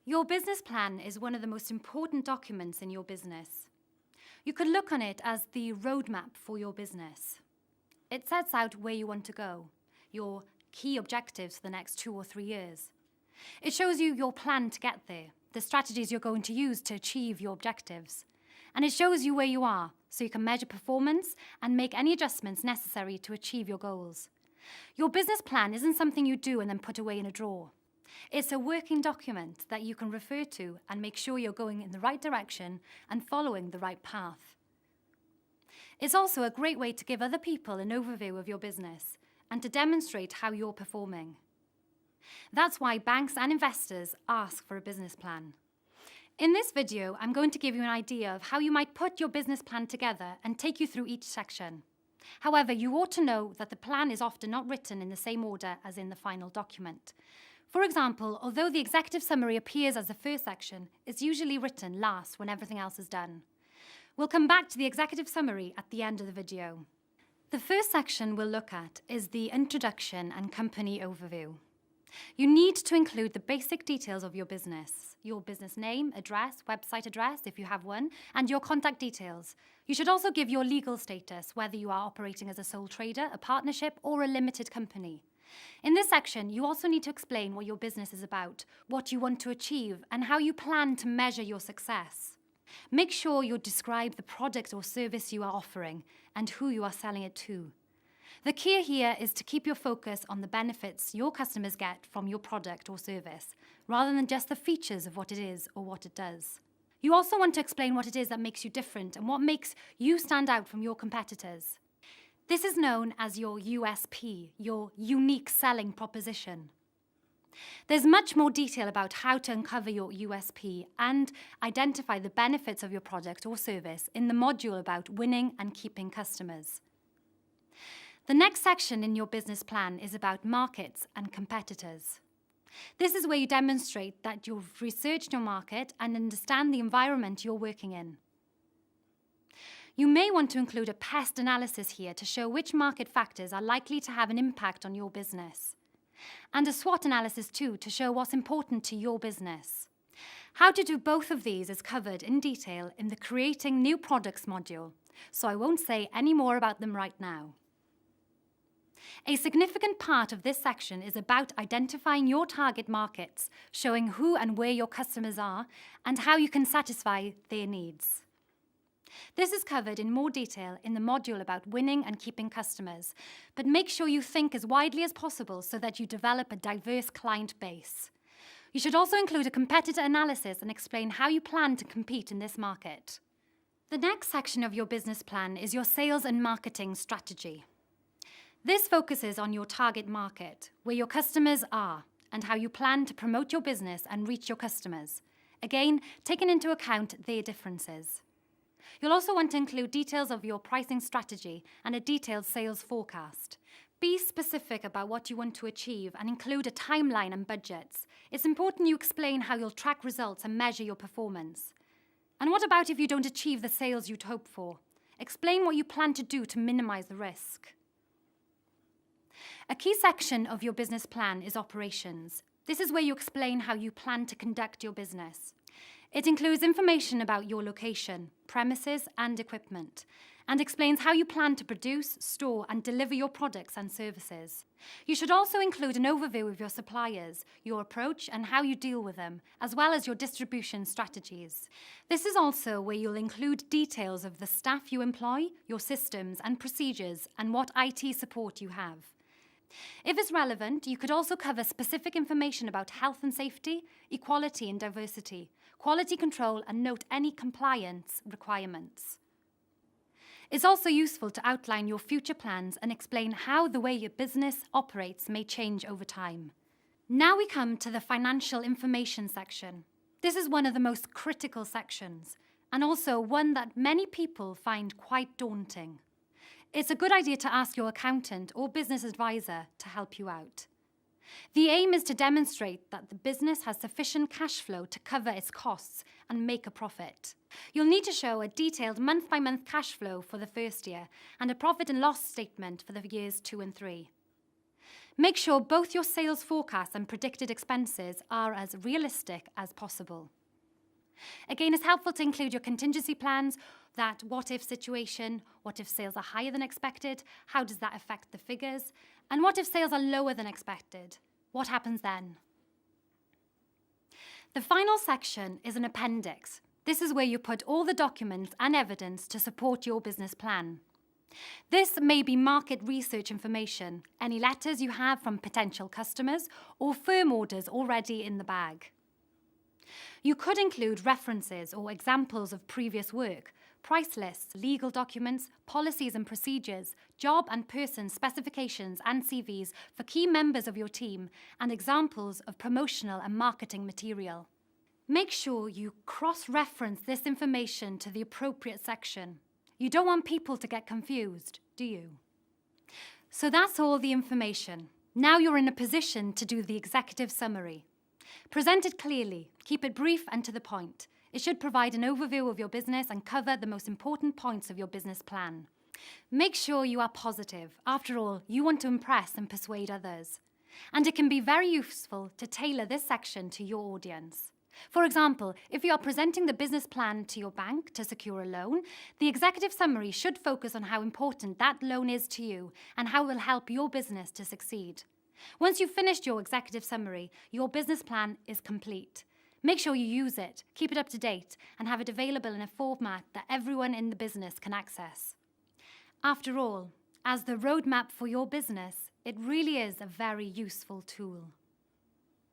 Your business plan is one of the most important documents in your business. You could look on it as the roadmap for your business. It sets out where you want to go, your key objectives for the next 2 or 3 years. It shows you your plan to get there, the strategies you're going to use to achieve your objectives. And it shows you where you are, so you can measure performance and make any adjustments necessary to achieve your goals. Your business plan isn't something you do and then put away in a drawer. It's a working document that you can refer to and make sure you're going in the right direction and following the right path. It's also a great way to give other people an overview of your business and to demonstrate how you're performing. That's why banks and investors ask for a business plan. In this video, I'm going to give you an idea of how you might put your business plan together and take you through each section. However, you ought to know that the plan is often not written in the same order as in the final document. For example, although the executive summary appears as the first section, it's usually written last when everything else is done. We'll come back to the executive summary at the end of the video. The first section we'll look at is the introduction and company overview. You need to include the basic details of your business name, address, website address if you have one, and your contact details. You should also give your legal status, whether you are operating as a sole trader, a partnership, or a limited company. In this section, you also need to explain what your business is about, what you want to achieve, and how you plan to measure your success. Make sure you describe the product or service you are offering and who you are selling it to. The key here is to keep your focus on the benefits your customers get from your product or service, rather than just the features of what it is or what it does. You also want to explain what it is that makes you different and what makes you stand out from your competitors. This is known as your USP, your unique selling proposition. There's much more detail about how to uncover your USP and identify the benefits of your product or service in the module about winning and keeping customers. The next section in your business plan is about markets and competitors. This is where you demonstrate that you've researched your market and understand the environment you're working in. You may want to include a pest analysis here to show which market factors are likely to have an impact on your business. And a SWOT analysis too, to show what's important to your business. How to do both of these is covered in detail in the Creating New Products module, so I won't say any more about them right now. A significant part of this section is about identifying your target markets, showing who and where your customers are, and how you can satisfy their needs. This is covered in more detail in the module about winning and keeping customers, but make sure you think as widely as possible so that you develop a diverse client base. You should also include a competitor analysis and explain how you plan to compete in this market. The next section of your business plan is your sales and marketing strategy. This focuses on your target market, where your customers are, and how you plan to promote your business and reach your customers. Again, taking into account their differences. You'll also want to include details of your pricing strategy and a detailed sales forecast. Be specific about what you want to achieve and include a timeline and budgets. It's important you explain how you'll track results and measure your performance. And what about if you don't achieve the sales you'd hope for? Explain what you plan to do to minimize the risk. A key section of your business plan is operations. This is where you explain how you plan to conduct your business. It includes information about your location, premises, and equipment, and explains how you plan to produce, store, and deliver your products and services. You should also include an overview of your suppliers, your approach, and how you deal with them, as well as your distribution strategies. This is also where you'll include details of the staff you employ, your systems and procedures, and what IT support you have. If it's relevant, you could also cover specific information about health and safety, equality and diversity, quality control, and note any compliance requirements. It's also useful to outline your future plans and explain how the way your business operates may change over time. Now we come to the financial information section. This is one of the most critical sections, and also one that many people find quite daunting. It's a good idea to ask your accountant or business advisor to help you out. The aim is to demonstrate that the business has sufficient cash flow to cover its costs and make a profit. You'll need to show a detailed month-by-month cash flow for the first year and a profit and loss statement for the years 2 and 3. Make sure both your sales forecasts and predicted expenses are as realistic as possible. Again, it's helpful to include your contingency plans, that what-if situation, what if sales are higher than expected, how does that affect the figures, and what if sales are lower than expected, what happens then? The final section is an appendix. This is where you put all the documents and evidence to support your business plan. This may be market research information, any letters you have from potential customers, or firm orders already in the bag. You could include references or examples of previous work, price lists, legal documents, policies and procedures, job and person specifications and CVs for key members of your team, and examples of promotional and marketing material. Make sure you cross-reference this information to the appropriate section. You don't want people to get confused, do you? So that's all the information. Now you're in a position to do the executive summary. Present it clearly, keep it brief and to the point. It should provide an overview of your business and cover the most important points of your business plan. Make sure you are positive. After all, you want to impress and persuade others. And it can be very useful to tailor this section to your audience. For example, if you are presenting the business plan to your bank to secure a loan, the executive summary should focus on how important that loan is to you and how it will help your business to succeed. Once you've finished your executive summary, your business plan is complete. Make sure you use it, keep it up to date, and have it available in a format that everyone in the business can access. After all, as the roadmap for your business, it really is a very useful tool.